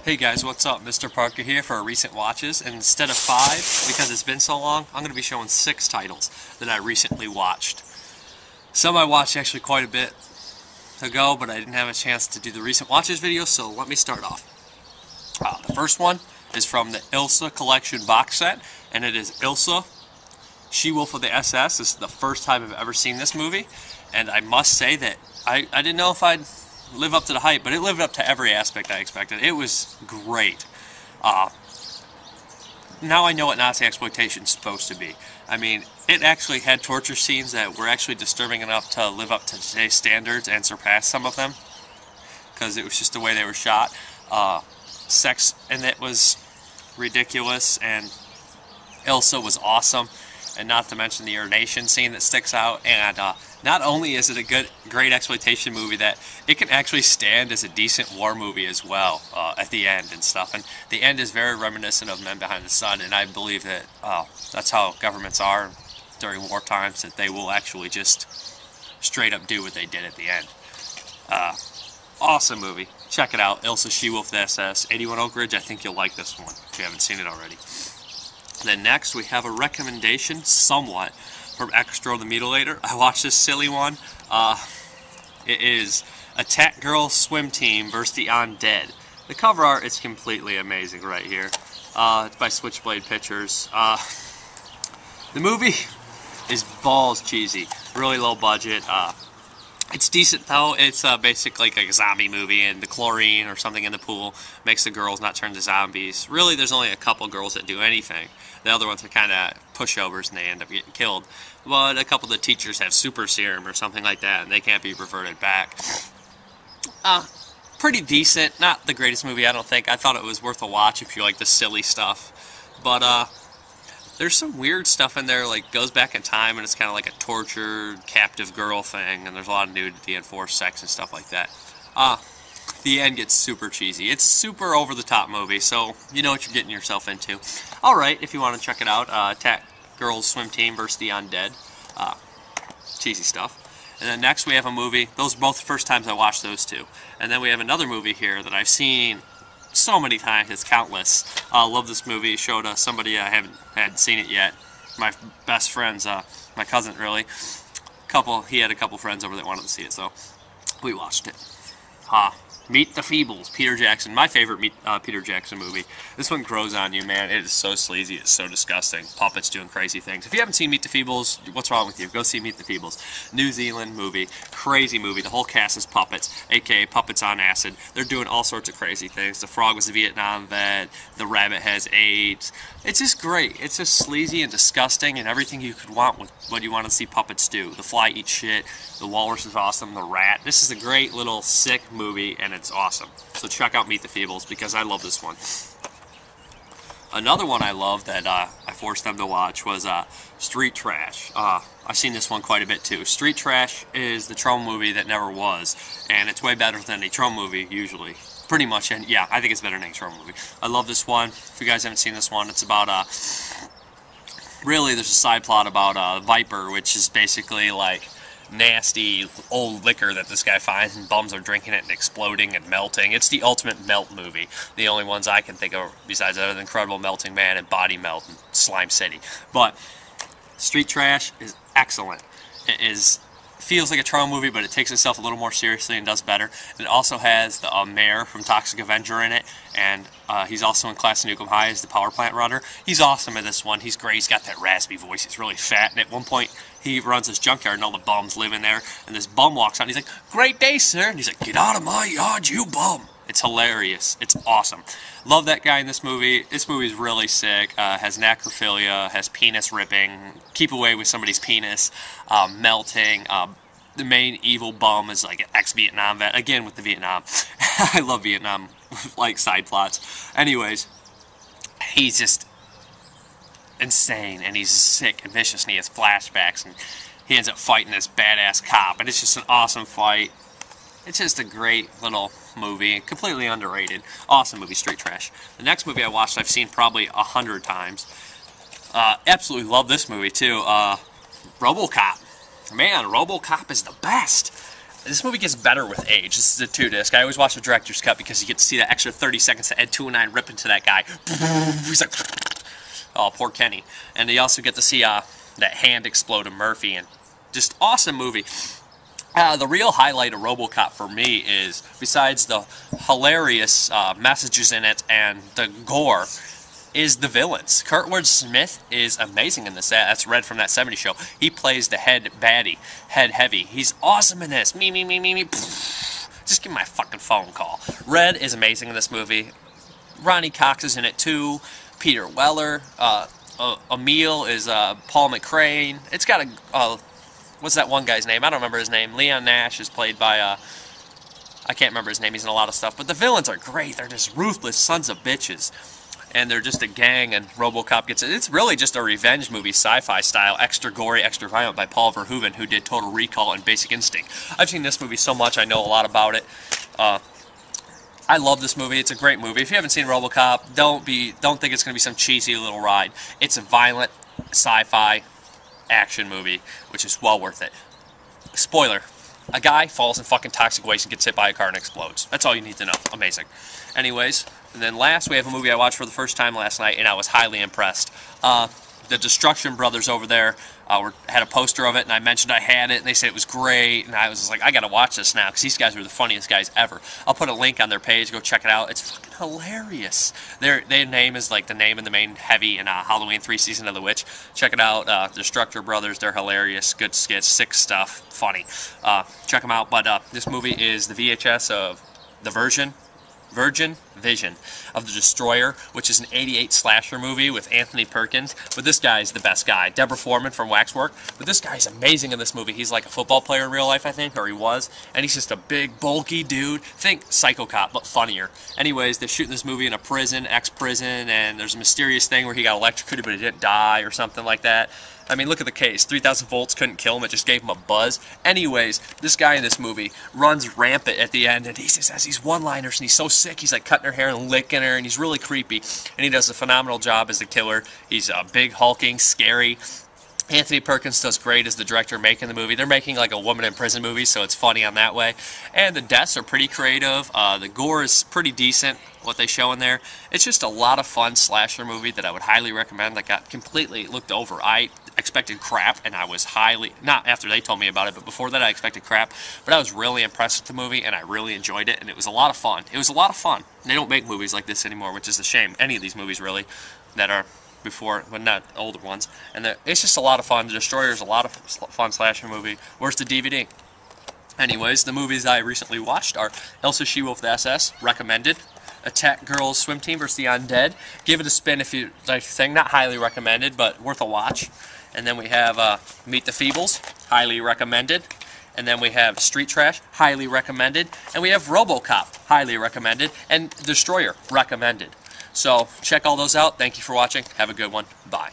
Hey guys, what's up? Mrparka here for our recent watches, and instead of 5, because it's been so long, I'm going to be showing 6 titles that I recently watched. Some I watched actually quite a bit ago, but I didn't have a chance to do the recent watches video, so let me start off. The first one is from the Ilsa collection box set, and it is Ilsa, She-Wolf of the SS. This is the first time I've ever seen this movie, and I must say that I didn't know if I'd live up to the hype, but it lived up to every aspect I expected. It was great. Now I know what Nazi exploitation is supposed to be. I mean, it actually had torture scenes that were actually disturbing enough to live up to today's standards and surpass some of them, because it was just the way they were shot. Sex in it was ridiculous, and Ilsa was awesome, and not to mention the urination scene that sticks out. And not only is it a great exploitation movie, that it can actually stand as a decent war movie as well at the end and stuff. And the end is very reminiscent of Men Behind the Sun, and I believe that that's how governments are during war times, that they will actually just straight up do what they did at the end. Awesome movie. Check it out. Ilsa, She-Wolf, the SS, 81 Oak Ridge. I think you'll like this one if you haven't seen it already. Then next we have a recommendation, somewhat, from Extra the Mutilator. I watched this silly one. It is Attack Girl Swim Team versus the Undead. The cover art is completely amazing right here. It's by Switchblade Pictures. The movie is balls cheesy, really low budget. It's decent though. It's basically like a zombie movie, and the chlorine or something in the pool makes the girls not turn to zombies. Really, there's only a couple girls that do anything. The other ones are kind of pushovers, and they end up getting killed. But a couple of the teachers have super serum or something like that, and they can't be reverted back. Pretty decent. Not the greatest movie, I don't think. I thought it was worth a watch if you like the silly stuff. But there's some weird stuff in there, like goes back in time, and it's kind of like a tortured, captive girl thing, and there's a lot of nudity and forced sex and stuff like that. The end gets super cheesy. It's super over-the-top movie, so you know what you're getting yourself into. Alright, if you want to check it out, Attack Girls Swim Team versus the Undead. Cheesy stuff. And then next we have a movie. Those are both the first times I watched those two. And then we have another movie here that I've seen so many times, it's countless. Love this movie. Showed somebody I hadn't seen it yet. My best friends, my cousin really. He had a couple friends over that wanted to see it, so we watched it. Meet the Feebles, Peter Jackson. My favorite Peter Jackson movie. This one grows on you, man. It is so sleazy. It's so disgusting. Puppets doing crazy things. If you haven't seen Meet the Feebles, what's wrong with you? Go see Meet the Feebles. New Zealand movie. Crazy movie. The whole cast is puppets, aka puppets on acid. They're doing all sorts of crazy things. The frog was a Vietnam vet. The rabbit has AIDS. It's just great. It's just sleazy and disgusting and everything you could want with what you want to see puppets do. The fly eats shit. The walrus is awesome. The rat. This is a great little sick movie, and it's awesome. So check out Meet the Feebles, because I love this one. Another one I love that I forced them to watch was Street Trash. I've seen this one quite a bit too. Street Trash is the Trome movie that never was, and it's way better than a Trome movie usually. Pretty much, and yeah, I think it's better than a Trome movie. I love this one. If you guys haven't seen this one, it's about really there's a side plot about Viper, which is basically like nasty old liquor that this guy finds, and bums are drinking it and exploding and melting. It's the ultimate melt movie. The only ones I can think of besides that are the Incredible Melting Man and Body Melt and Slime City. But Street Trash is excellent. It feels like a Trome movie, but it takes itself a little more seriously and does better. It also has the mayor from Toxic Avenger in it, and he's also in Class of Nukem High as the power plant runner. He's awesome in this one. He's great. He's got that raspy voice. He's really fat, and at one point he runs this junkyard and all the bums live in there, and this bum walks out and he's like, "Great day, sir," and he's like, "Get out of my yard, you bum." It's hilarious. It's awesome. Love that guy in this movie. This movie's really sick. Has necrophilia, has penis ripping, keep away with somebody's penis, melting. The main evil bum is like an ex-Vietnam vet. Again with the Vietnam. I love Vietnam, like side plots. Anyways, he's just insane, and he's sick and vicious, and he has flashbacks, and he ends up fighting this badass cop, and it's just an awesome fight. It's just a great little movie, completely underrated. Awesome movie, Street Trash. The next movie I watched, I've seen probably 100 times. Absolutely love this movie too. Robocop. Man, Robocop is the best. this movie gets better with age. This is a 2-disc. I always watch the director's cut because you get to see that extra 30 seconds to Ed 209 rip into that guy. He's like, oh, poor Kenny. And you also get to see that hand explode of Murphy, and just awesome movie. The real highlight of Robocop for me is, besides the hilarious messages in it and the gore, is the villains. Kurtwood Smith is amazing in this. That's Red from That 70s Show. He plays the head baddie, head heavy. He's awesome in this. Me. Just give me my fucking phone call. Red is amazing in this movie. Ronnie Cox is in it too. Peter Weller. Emil is Paul McCrane. It's got a... what's that one guy's name? I don't remember his name. Leon Nash is played by... I can't remember his name. He's in a lot of stuff. But the villains are great. They're just ruthless sons of bitches. And they're just a gang, and Robocop gets it. It's really just a revenge movie, sci-fi style, extra gory, extra violent, by Paul Verhoeven, who did Total Recall and Basic Instinct. I've seen this movie so much, I know a lot about it. I love this movie. It's a great movie. If you haven't seen Robocop, don't think it's going to be some cheesy little ride. It's a violent sci-fi action movie, which is well worth it. Spoiler: a guy falls in fucking toxic waste and gets hit by a car and explodes. That's all you need to know. Amazing. Anyways, and then last we have a movie I watched for the first time last night, and I was highly impressed. The Destruction Brothers over there had a poster of it, and I mentioned I had it, and they said it was great, and I was just like, I gotta watch this now, because these guys are the funniest guys ever. I'll put a link on their page, go check it out. It's fucking hilarious. Their name is like the name in the main heavy in Halloween 3 Season of the Witch. Check it out. Destruction Brothers, they're hilarious, good skits, sick stuff, funny. Check them out, but this movie is the VHS of the Virgin Vision of the Destroyer, which is an '88 slasher movie with Anthony Perkins. But this guy's the best guy. Deborah Foreman from Waxwork. But this guy's amazing in this movie. He's like a football player in real life, I think, or he was. And he's just a big, bulky dude. Think Psycho Cop, but funnier. Anyways, they're shooting this movie in a prison, ex-prison, and there's a mysterious thing where he got electrocuted, but he didn't die or something like that. I mean, look at the case. 3,000 volts couldn't kill him. It just gave him a buzz. Anyways, this guy in this movie runs rampant at the end, and he just has these one-liners, and he's so sick. He's like cutting her hair and licking her, and he's really creepy. And he does a phenomenal job as the killer. He's big, hulking, scary. Anthony Perkins does great as the director making the movie. They're making like a woman in prison movie, so it's funny on that way. And the deaths are pretty creative. The gore is pretty decent, what they show in there. It's just a lot of fun slasher movie that I would highly recommend. That got completely looked over. I expected crap, and I was highly, not after they told me about it, but before that I expected crap. But I was really impressed with the movie, and I really enjoyed it, and it was a lot of fun. It was a lot of fun. They don't make movies like this anymore, which is a shame. Any of these movies, really, that are before, but not older ones. And it's just a lot of fun. The Destroyer is a lot of fun slasher movie. Where's the DVD? Anyways, the movies I recently watched are Ilsa, She-Wolf, the SS, recommended. Attack Girls Swim Team versus the Undead. Give it a spin if you like the thing. Not highly recommended, but worth a watch. And then we have Meet the Feebles, highly recommended. And then we have Street Trash, highly recommended. And we have Robocop, highly recommended. And Destroyer, recommended. So check all those out. Thank you for watching. Have a good one. Bye.